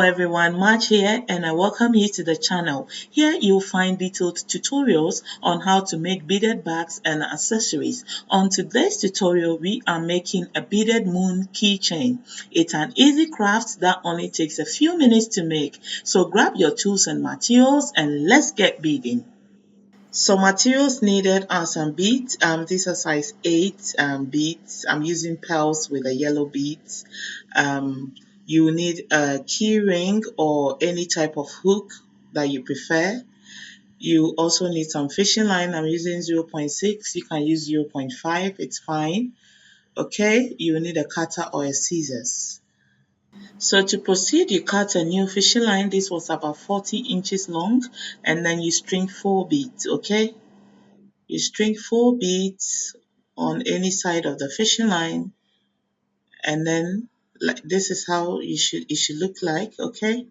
everyone, March here and I welcome you to the channel. Here you'll find detailed tutorials on how to make beaded bags and accessories. On today's tutorial, we are making a beaded moon keychain. It's an easy craft that only takes a few minutes to make. So grab your tools and materials and let's get beading. So materials needed are some beads. These are size 8 beads. I'm using pearls with a yellow beads. You need a key ring or any type of hook that you prefer. You also need some fishing line. I'm using 0.6. You can use 0.5. It's fine. Okay, you need a cutter or a scissors. So to proceed, you cut a new fishing line. This was about 40 inches long, and then you string 4 beads. Okay. You string 4 beads on any side of the fishing line, and then this is how it should look like, okay?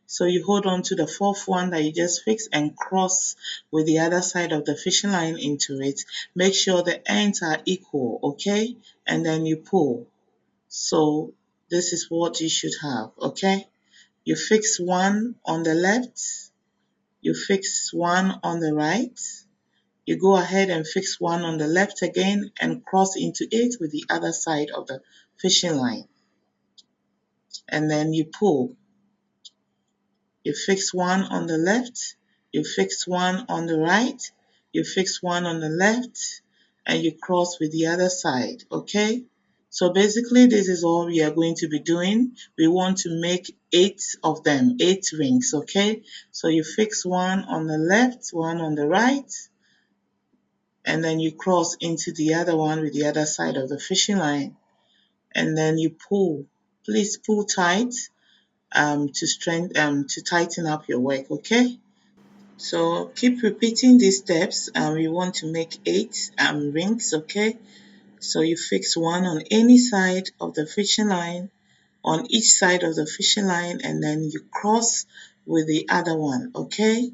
So you hold on to the 4th one that you just fixed and cross with the other side of the fishing line into it. Make sure the ends are equal, okay? And then you pull. So this is what you should have, okay? You fix one on the left, you fix one on the right. You go ahead and fix one on the left again and cross into it with the other side of the fishing line. And then you pull. You fix one on the left, you fix one on the right, you fix one on the left, and you cross with the other side, okay? So basically this is all we are going to be doing. We want to make 8 of them, 8 rings, okay? So you fix one on the left, one on the right, and then you cross into the other one with the other side of the fishing line, and then you pull. Please pull tight to tighten up your work, okay? So keep repeating these steps. We want to make 8 rings, okay? So you fix one on any side of the fishing line, on each side of the fishing line, and then you cross with the other one, okay?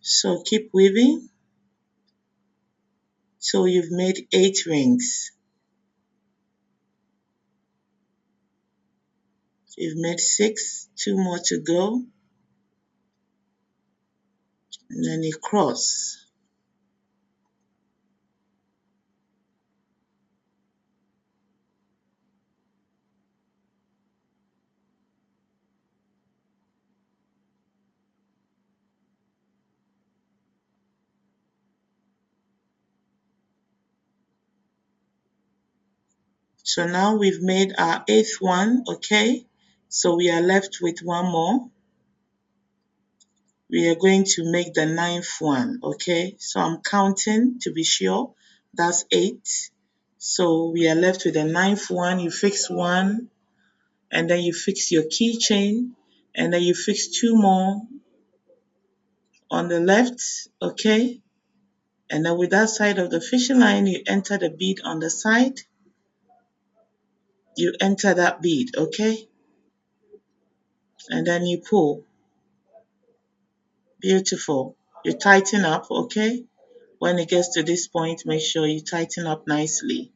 So keep weaving. So you've made 8 rings. You've made 6, 2 more to go, and then you cross. So now we've made our 8th one, okay? So we are left with one more. We are going to make the 9th one, okay? So I'm counting to be sure. That's 8. So we are left with the 9th one. You fix one, and then you fix your keychain, and then you fix 2 more on the left, okay? And then with that side of the fishing line, you enter the bead on the side. You enter that bead, okay? And then you pull. Beautiful. You tighten up, okay? When it gets to this point, make sure you tighten up nicely.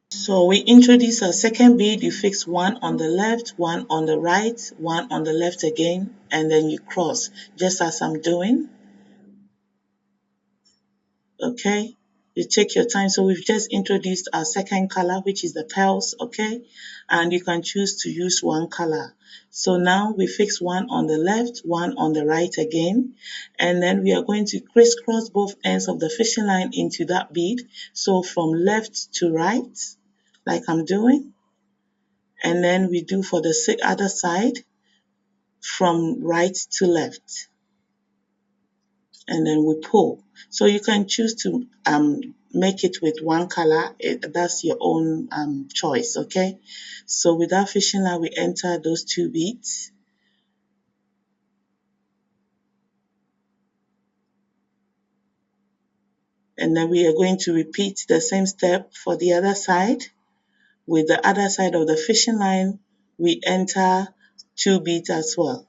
So we introduce a second bead. You fix one on the left, one on the right, one on the left again, and then you cross, just as I'm doing. Okay? You take your time. So we've just introduced our second color, which is the pearls, okay? And you can choose to use one color. So now we fix one on the left, one on the right again, and then we are going to crisscross both ends of the fishing line into that bead. So from left to right, like I'm doing, and then we do for the other side from right to left, and then we pull. So you can choose to make it with one color. That's your own choice, okay? So with that fishing line, we enter those 2 beads. And then we are going to repeat the same step for the other side. With the other side of the fishing line, we enter 2 beads as well.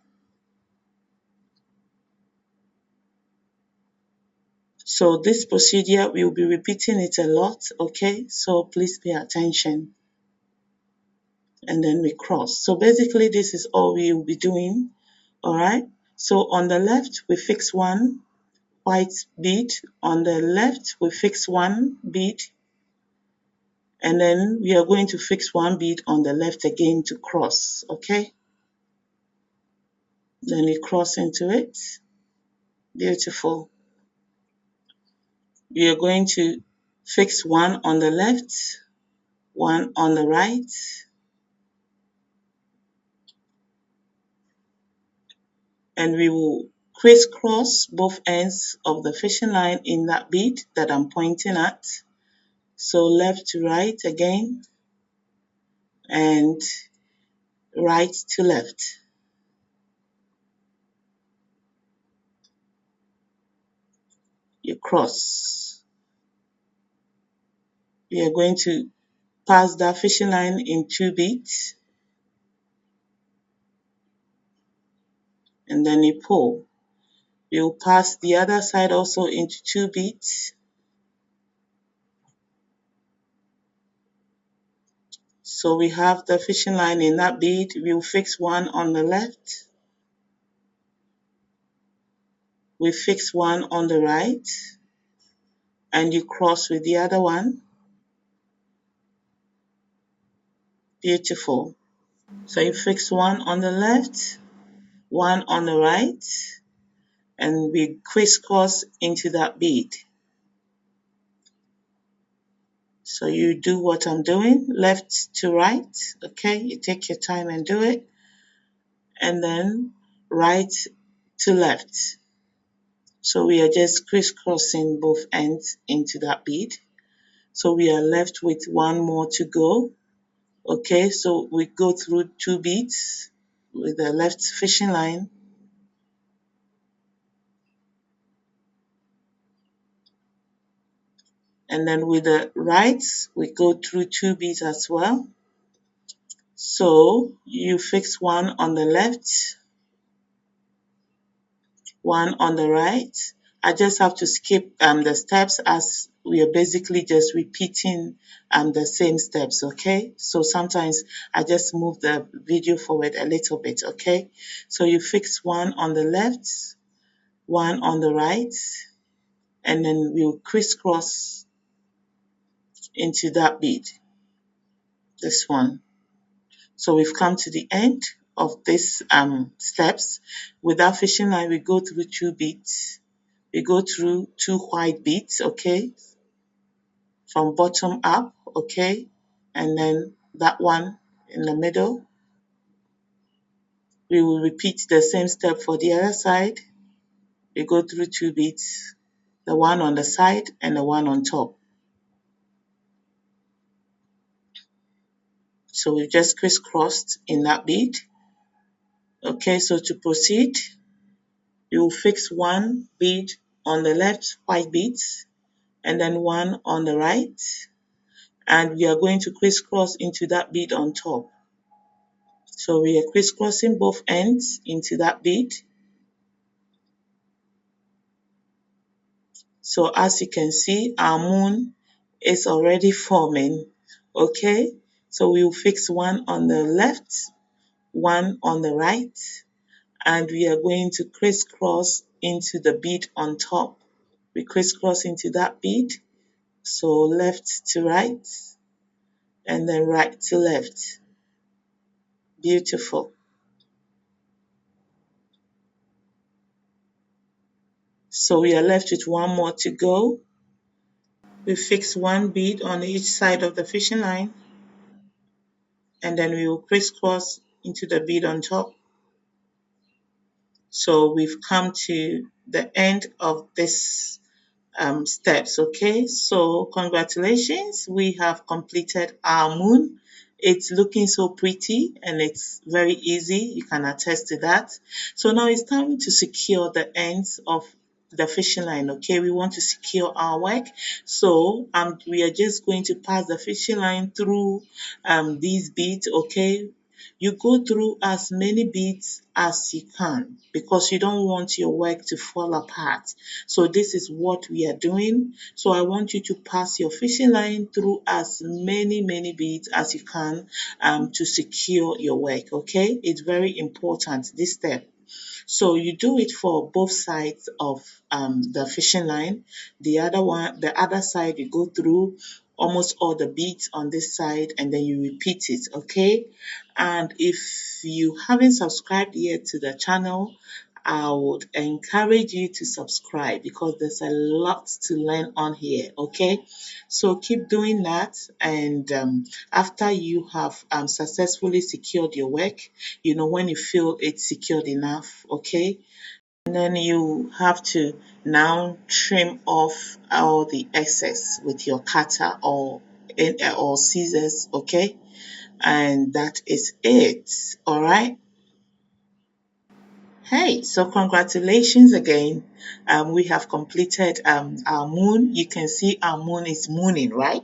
So this procedure, we'll be repeating it a lot, okay? So please pay attention. and then we cross. So basically this is all we will be doing. All right. So on the left we fix one white bead, on the left we fix one bead, and then we are going to fix one bead on the left again to cross. Okay, then we cross into it. Beautiful. We are going to fix one on the left, one on the right, and we will crisscross both ends of the fishing line in that bead that I'm pointing at. So left to right again, and right to left. You cross. We are going to pass that fishing line in two beads, and then you pull. You'll pass the other side also into two beads. So we have the fishing line in that bead. We'll fix one on the left. We fix one on the right, and you cross with the other one. Beautiful. So you fix one on the left, one on the right, and we crisscross into that bead. So you do what I'm doing, left to right, okay? You take your time and do it. And then right to left. So we are just crisscrossing both ends into that bead. So we are left with one more to go. Okay, so we go through two beads with the left fishing line. And then with the right, we go through two beads as well. So you fix one on the left, one on the right. I just have to skip the steps as we are basically just repeating the same steps, okay? So sometimes I just move the video forward a little bit, okay? So you fix one on the left, one on the right, and then we'll crisscross into that bead, this one. So we've come to the end of this steps. With that fishing line, we go through two beads. We go through two white beads, okay, from bottom up, okay, and then that one in the middle. We will repeat the same step for the other side. We go through two beads, the one on the side and the one on top. So we just crisscrossed in that bead. Okay, so to proceed, you will fix one bead on the left white beads and then one on the right, and we are going to crisscross into that bead on top. So we are crisscrossing both ends into that bead. So as you can see, our moon is already forming. Okay, so we'll fix one on the left, one on the right, and we are going to crisscross into the bead on top. We crisscross into that bead, so left to right, and then right to left. Beautiful. So we are left with one more to go. We fix one bead on each side of the fishing line, and then we will crisscross into the bead on top. So we've come to the end of this steps, okay? So congratulations, we have completed our moon. It's looking so pretty and it's very easy. You can attest to that. So now it's time to secure the ends of the fishing line, okay? We want to secure our work. So we are just going to pass the fishing line through these beads, okay? you go through as many beads as you can because you don't want your work to fall apart. So this is what we are doing. So I want you to pass your fishing line through as many beads as you can to secure your work. Okay, it's very important, this step. So you do it for both sides of the fishing line. The other side, you go through almost all the beads on this side and then you repeat it, okay? And if you haven't subscribed yet to the channel, I would encourage you to subscribe because there's a lot to learn on here, okay? So keep doing that, and after you have successfully secured your work, when you feel it's secured enough, okay, and then you have to now trim off all the excess with your cutter or scissors, okay, and that is it. All right. Hey, so congratulations again. We have completed our moon. You can see our moon is mooning, right?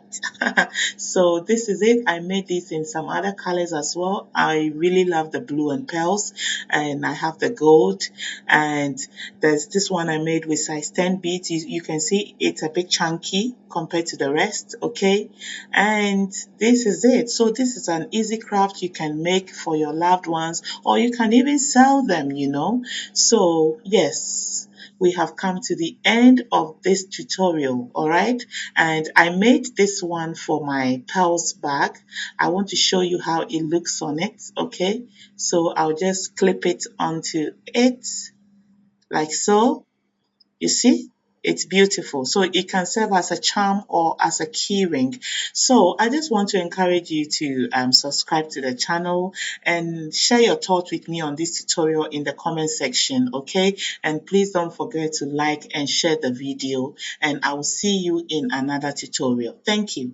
So this is it. I made this in some other colors as well. I really love the blue and pearls, and I have the gold. And there's this one I made with size 10 beads. You can see it's a bit chunky compared to the rest, okay? And this is it. So this is an easy craft you can make for your loved ones, or you can even sell them. So yes, we have come to the end of this tutorial, all right? And I made this one for my pearls bag. I want to show you how it looks on it, okay? So I'll just clip it onto it like so. You see? It's beautiful. So it can serve as a charm or as a key ring. So I just want to encourage you to subscribe to the channel and share your thoughts with me on this tutorial in the comment section, okay? And please don't forget to like and share the video. And I will see you in another tutorial. Thank you.